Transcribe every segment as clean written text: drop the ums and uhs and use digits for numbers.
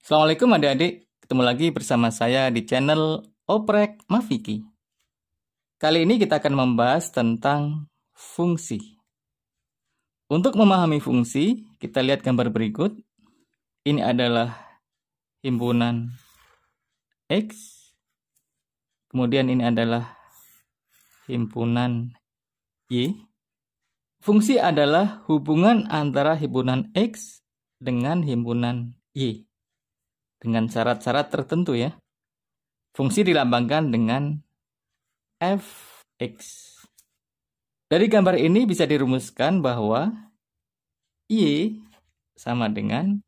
Assalamualaikum adik-adik, ketemu lagi bersama saya di channel Oprek Mafiki. Kali ini kita akan membahas tentang fungsi. Untuk memahami fungsi, kita lihat gambar berikut. Ini adalah himpunan X, kemudian ini adalah himpunan Y. Fungsi adalah hubungan antara himpunan X dengan himpunan Y. Dengan syarat-syarat tertentu ya. Fungsi dilambangkan dengan fx. Dari gambar ini bisa dirumuskan bahwa Y sama dengan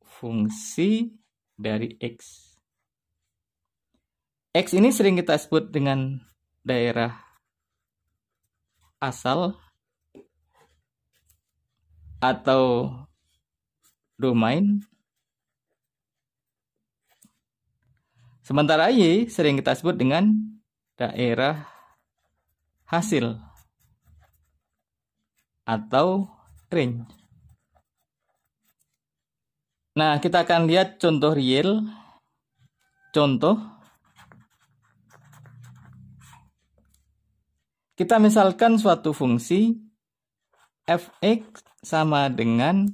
fungsi dari X. X ini sering kita sebut dengan daerah asal atau domain. Sementara Y sering kita sebut dengan daerah hasil atau range. Nah, kita akan lihat contoh real. Contoh. Kita misalkan suatu fungsi fx sama dengan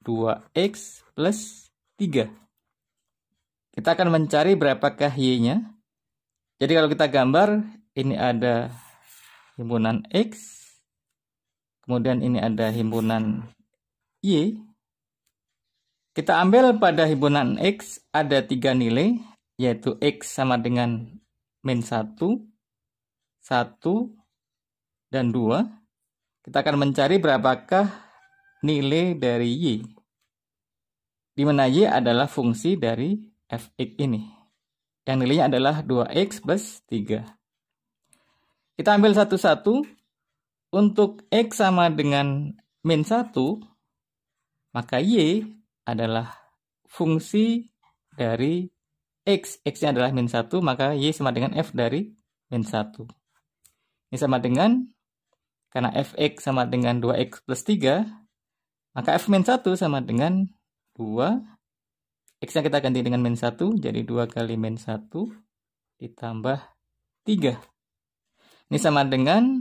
2x plus 3. Kita akan mencari berapakah y-nya. Jadi kalau kita gambar, ini ada himpunan X, kemudian ini ada himpunan Y. Kita ambil pada himpunan X ada 3 nilai, yaitu X sama dengan min 1, 1, dan 2. Kita akan mencari berapakah nilai dari Y. Di mana Y adalah fungsi dari fx ini. Yang nilainya adalah 2x plus 3. Kita ambil satu-satu. Untuk x sama dengan min 1, maka y adalah fungsi dari x. X-nya adalah min 1, maka y sama dengan f dari min 1. Ini sama dengan, karena fx sama dengan 2x plus 3, maka f min 1 sama dengan 2. X-nya kita ganti dengan min 1, jadi 2 kali min 1 ditambah 3. Ini sama dengan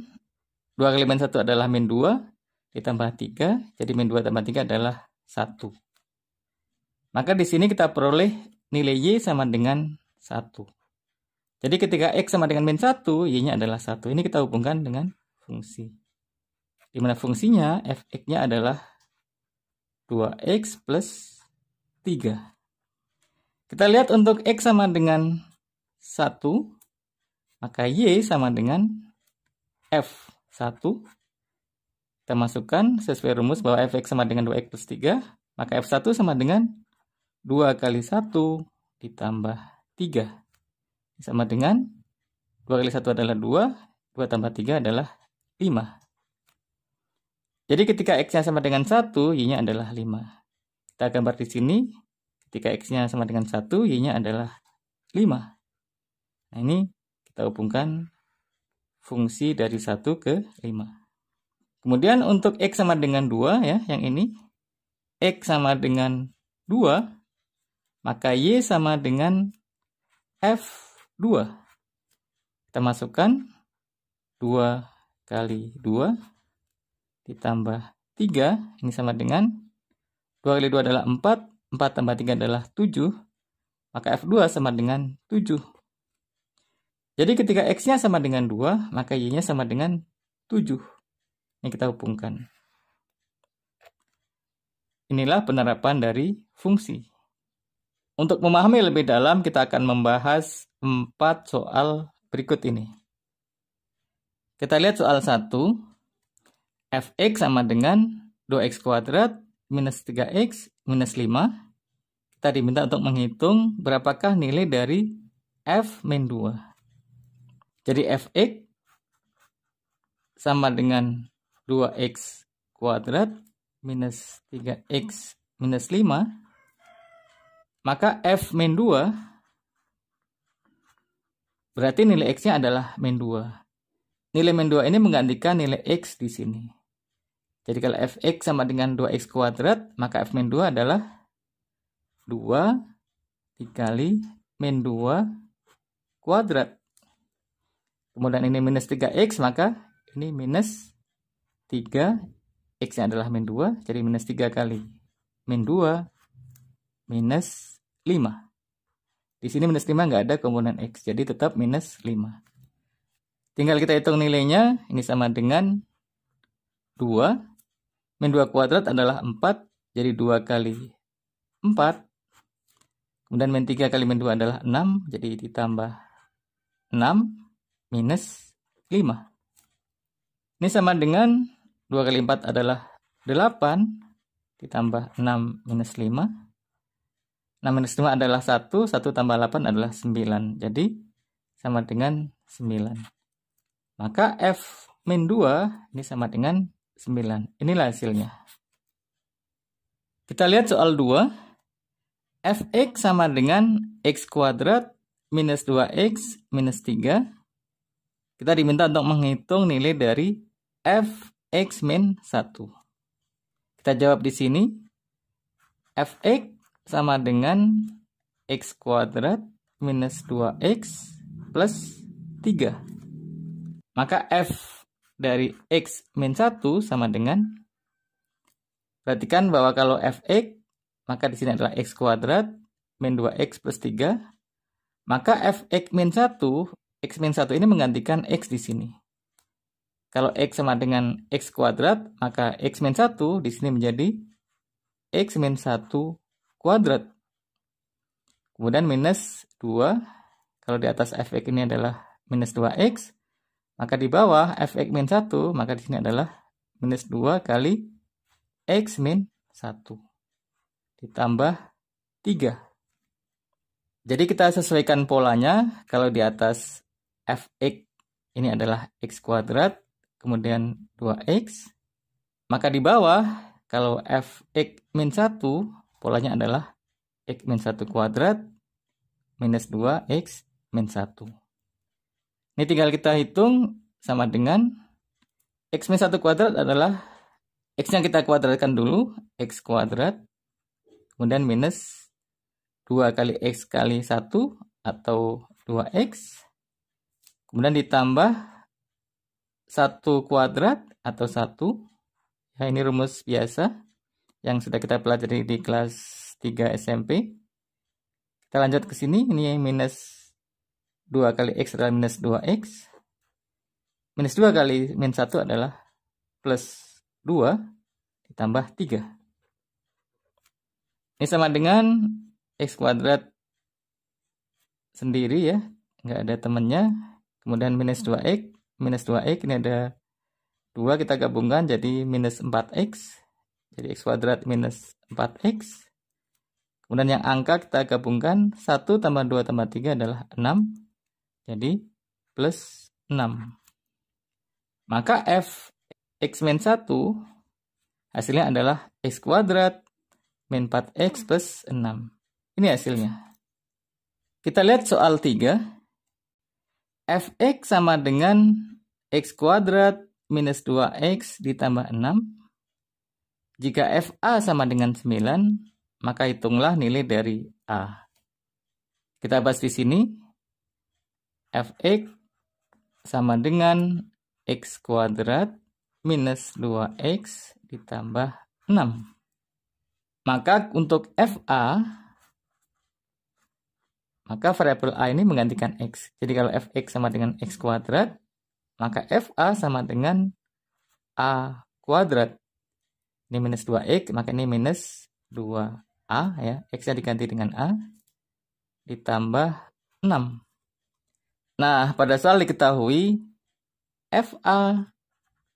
2 kali min 1 adalah min 2 ditambah 3, jadi min 2 tambah 3 adalah 1. Maka di sini kita peroleh nilai Y sama dengan 1. Jadi ketika X sama dengan min 1, Y-nya adalah 1. Ini kita hubungkan dengan fungsi. Di mana fungsinya fx-nya adalah 2x plus 3. Kita lihat untuk X sama dengan 1, maka Y sama dengan F1. Kita masukkan sesuai rumus bahwa Fx sama dengan 2X plus 3, maka F1 sama dengan 2 kali 1 ditambah 3. Sama dengan 2 kali 1 adalah 2, 2 tambah 3 adalah 5. Jadi ketika X-nya sama dengan 1, Y-nya adalah 5. Kita gambar di sini. Ketika X-nya sama dengan 1, Y-nya adalah 5. Nah, ini kita hubungkan fungsi dari 1 ke 5. Kemudian untuk X sama dengan 2, ya, yang ini. X sama dengan 2, maka Y sama dengan F2. Kita masukkan 2 kali 2 ditambah 3. Ini sama dengan 2 kali 2 adalah 4. 4 tambah 3 adalah 7, maka F2 sama dengan 7. Jadi ketika X-nya sama dengan 2, maka Y-nya sama dengan 7. Ini kita hubungkan. Inilah penerapan dari fungsi. Untuk memahami lebih dalam, kita akan membahas 4 soal berikut ini. Kita lihat soal 1. Fx sama dengan 2x kuadrat minus 3x minus 5. Kita diminta untuk menghitung berapakah nilai dari f min 2. Jadi fx sama dengan 2x kuadrat minus 3x minus 5. Maka f min 2 berarti nilai x-nya adalah min 2. Nilai min 2 ini menggantikan nilai x di sini. Jadi kalau fx sama dengan 2x kuadrat, maka f min 2 adalah 2 dikali min 2 kuadrat. Kemudian ini minus 3x, maka ini minus 3, x-nya adalah min 2, jadi minus 3 kali min 2 minus 5. Di sini minus 5 nggak ada komponen x, jadi tetap minus 5. Tinggal kita hitung nilainya, ini sama dengan 2. Min 2 kuadrat adalah 4, jadi 2 kali 4. Kemudian min 3 kali min 2 adalah 6, jadi ditambah 6 minus 5. Ini sama dengan 2 kali 4 adalah 8, ditambah 6 minus 5. 6 minus 5 adalah 1, 1 tambah 8 adalah 9. Jadi sama dengan 9. Maka F min 2 ini sama dengan 9. Inilah hasilnya. Kita lihat soal 2. Fx sama dengan x kuadrat minus 2x minus 3. Kita diminta untuk menghitung nilai dari fx min 1. Kita jawab di sini. Fx sama dengan x kuadrat minus 2x plus 3. Maka f dari x min 1 sama dengan, perhatikan bahwa kalau fx, maka di sini adalah x kuadrat min 2x plus 3. Maka fx min 1, x min 1 ini menggantikan x di sini. Kalau x sama dengan x kuadrat, maka x min 1 di sini menjadi x min 1 kuadrat. Kemudian minus 2, kalau di atas fx ini adalah minus 2x, maka di bawah fx min 1, maka di sini adalah minus 2 kali x min 1 ditambah 3. Jadi kita sesuaikan polanya. Kalau di atas fx ini adalah x kuadrat, kemudian 2x, maka di bawah kalau fx min 1, polanya adalah x min 1 kuadrat minus 2x min 1. Ini tinggal kita hitung, sama dengan x min 1 kuadrat adalah x-nya kita kuadratkan dulu, x kuadrat, kemudian minus 2 kali x kali 1 atau 2x, kemudian ditambah 1 kuadrat atau 1. Ya, ini rumus biasa yang sudah kita pelajari di kelas 3 SMP. Kita lanjut ke sini, ini minus 2 kali x adalah minus 2x. Minus 2 kali min 1 adalah plus 2 ditambah 3. Ini sama dengan x kuadrat sendiri ya, nggak ada temannya. Kemudian minus 2x, ini ada 2, kita gabungkan jadi minus 4x. Jadi x kuadrat minus 4x. Kemudian yang angka kita gabungkan, 1 tambah 2 tambah 3 adalah 6. Jadi plus 6. Maka f x min 1 hasilnya adalah x kuadrat min 4x plus 6. Ini hasilnya. Kita lihat soal 3. Fx sama dengan x kuadrat minus 2x ditambah 6. Jika fa sama dengan 9, maka hitunglah nilai dari a. Kita bahas di sini. Fx sama dengan x kuadrat minus 2x ditambah 6. Maka untuk fa, maka variabel a ini menggantikan x. Jadi kalau fx sama dengan x kuadrat, maka fa sama dengan a kuadrat. Ini minus 2x, maka ini minus 2a ya. X-nya diganti dengan a ditambah 6. Nah, pada soal diketahui FA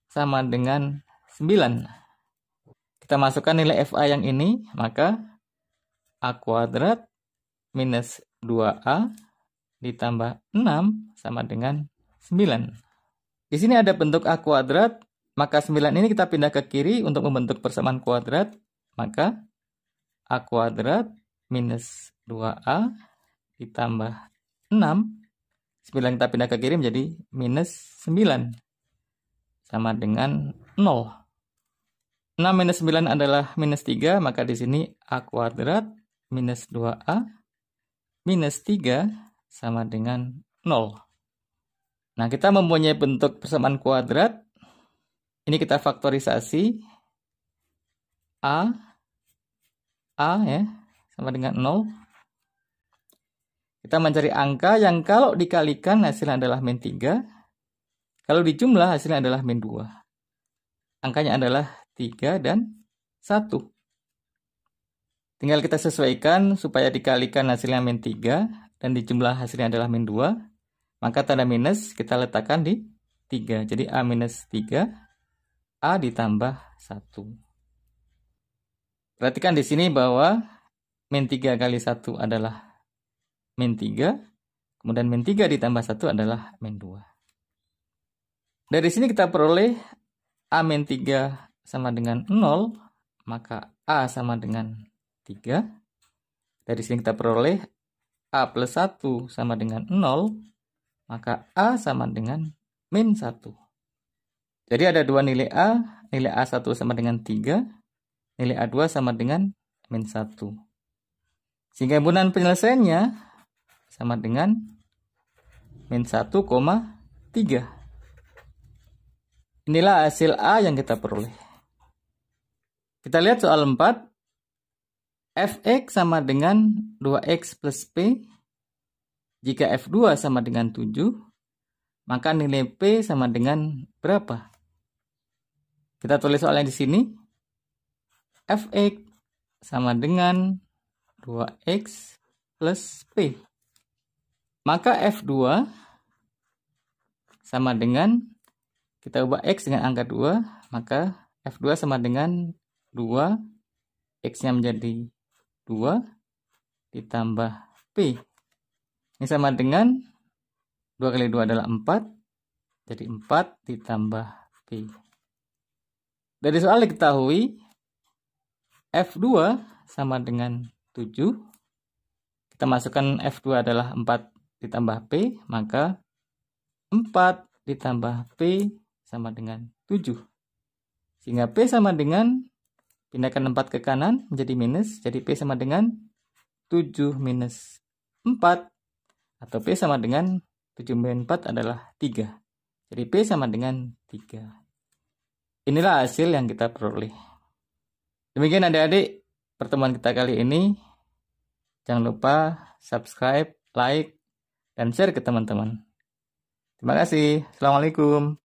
sama dengan 9. Kita masukkan nilai FA yang ini, maka A kuadrat minus 2A ditambah 6 sama dengan 9. Di sini ada bentuk A kuadrat, maka 9 ini kita pindah ke kiri untuk membentuk persamaan kuadrat. Maka A kuadrat minus 2A ditambah 6. 9 kita pindah ke kiri menjadi minus 9. Sama dengan 0. 6 minus 9 adalah minus 3. Maka di sini A kuadrat minus 2A minus 3 sama dengan 0. Nah, kita mempunyai bentuk persamaan kuadrat. Ini kita faktorisasi. A ya, sama dengan 0. Kita mencari angka yang kalau dikalikan hasilnya adalah min 3. Kalau dijumlah hasilnya adalah min 2. Angkanya adalah 3 dan 1. Tinggal kita sesuaikan supaya dikalikan hasilnya min 3 dan dijumlah hasilnya adalah min 2. Maka tanda minus kita letakkan di 3. Jadi A minus 3, A ditambah 1. Perhatikan di sini bahwa min 3 kali 1 adalah min 3. Kemudian min 3 ditambah 1 adalah min 2. Dari sini kita peroleh A min 3 sama dengan 0. Maka A sama dengan 3. Dari sini kita peroleh A plus 1 sama dengan 0. Maka A sama dengan min 1. Jadi ada dua nilai A. Nilai A1 sama dengan 3. Nilai A2 sama dengan min 1. Sehingga himpunan penyelesaiannya sama dengan min 1,3. Inilah hasil A yang kita peroleh. Kita lihat soal 4. Fx sama dengan 2x plus P. Jika F2 sama dengan 7, maka nilai P sama dengan berapa? Kita tulis soalnya di sini. Fx sama dengan 2x plus P. Maka F2 sama dengan, kita ubah X dengan angka 2, maka F2 sama dengan 2, X-nya menjadi 2, ditambah P. Ini sama dengan 2 kali 2 adalah 4. Jadi 4 ditambah P. Dari soal diketahui F2 sama dengan 7. Kita masukkan F2 adalah 4 ditambah P. Maka 4 ditambah P sama dengan 7. Sehingga P sama dengan, pindahkan 4 ke kanan menjadi minus. Jadi P sama dengan 7 minus 4. Atau P sama dengan 7 min 4 adalah 3. Jadi P sama dengan 3. Inilah hasil yang kita peroleh. Demikian adik-adik pertemuan kita kali ini. Jangan lupa subscribe, like, dan share ke teman-teman. Terima kasih. Assalamualaikum.